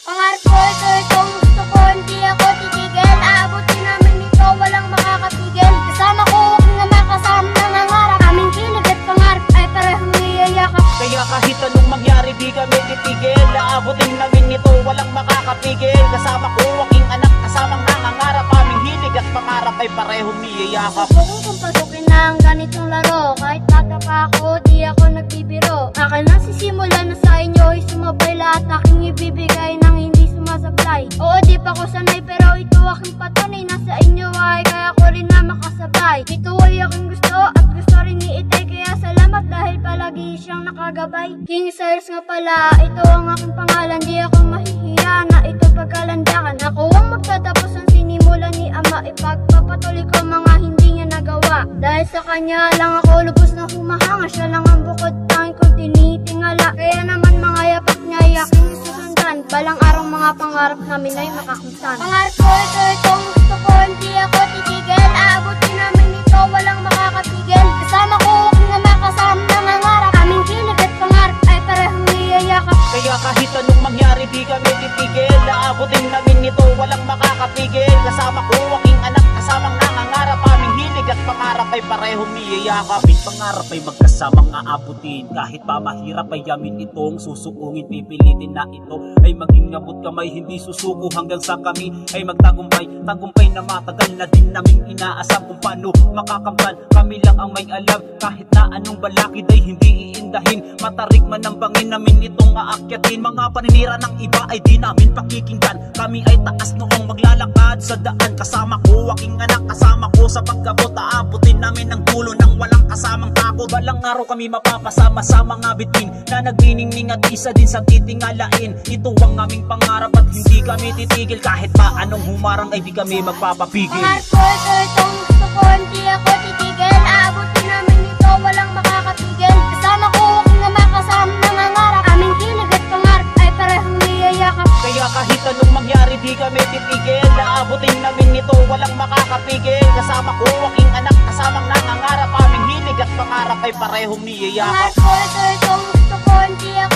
Pangarap ko ito, itong gusto ko, hindi ako titigil. Aabutin namin ito, walang makakapigil. Kasama ko, aking ama, kasama nangangarap. Aming kilig at pangarap ay parehong niyayakap. Kaya kahit anong mangyari di kami titigil. Aabutin namin ito, walang makakapigil. Kasama ko, aking anak, kasamang nangangarap. Aming hilig at pangarap ay parehong niyayakap. Gusto kong pasukin ng ganitong laro. Kahit bata pa ako, di ako nagbibiro. Akin ang sisimula na sa inyo ay sumabay. Lahat aking ibibigay nang hindi sumasablay. Oo, di pa ko sanay pero ito aking patunay. Nasa inyo ay kaya ko rin na makasabay. Ito ay aking gusto at gusto rin ni Itay. Kaya salamat dahil palagi siyang nakagabay. King Cyrus nga pala, ito ang aking pangalan. Di ako mahihiya na ito pagkalandakan. Ako ang magtatapos ang sinimula ni Ama. Ipagpapatuloy ko mga hindi niya nagawa. Dahil sa kanya lang ako lubos na humahanga. Siya lang ang bukod tanging kong tinitingala. Kaya naman mga yapak niya ay aking susundan. Balang araw mga pangarap namin ay makakamtan. Pangarap ko ito, itong gusto ko, hindi ako titigil. Aabutin namin ito, walang makakapigil. Kasama ko, aking ama, kasama nangangarap. Aming kilig at pangarap ay parehong niyayakap. Kaya kahit anong mangyari di kami titigil. Aabutin namin ito, walang makakapigil. Kasama ko, aking anak, kasamang nangangarap. Aming hilig at pangarap ay parehong niyayakap. Aming pangarap ay magkasamang aabutin. Kahit pa mahirap ay yamin itong susuungin. Pipilitin na ito ay maging abot kamay. Hindi susuko hanggang sa kami ay magtagumpay. Tagumpay na matagal na din naming inaasam. Kung paano makakamtan, kami lang ang may alam. Kahit na anong balakid ay hindi iindahin. Matarik man ang bangin namin itong aakyatin. Mga paninira ng iba ay di namin pakikinggan. Kami ay taas noong maglalakad sa daan. Kasama ko, aking anak, kasama ko sa pagkabot. Aabutin namin ang dulo ng walang kasamang takot. Balang araw kami mapapasama sa mga bitin na nagniningning at isa din sa titingalain. Ito ang aming pangarap at hindi kami titigil. Kahit pa anong humarang ay di kami magpapapigil. Pangarap ko ito, itong gusto ko, hindi ako titigil. Aabutin namin ito, walang makakapigil. Kasama ko, aking ama, kasama nangangarap. Aming kilig at pangarap ay parehong niyayakap. Kaya kahit anong mangyari di kami titigil. Aabutin namin ito, walang makakapigil. Kasama ko, aking anak, kasamang nangangarap. Aming hilig at pangarap ay parehong niyayakap. Pangarap ko ito, itong gusto ko, hindi ako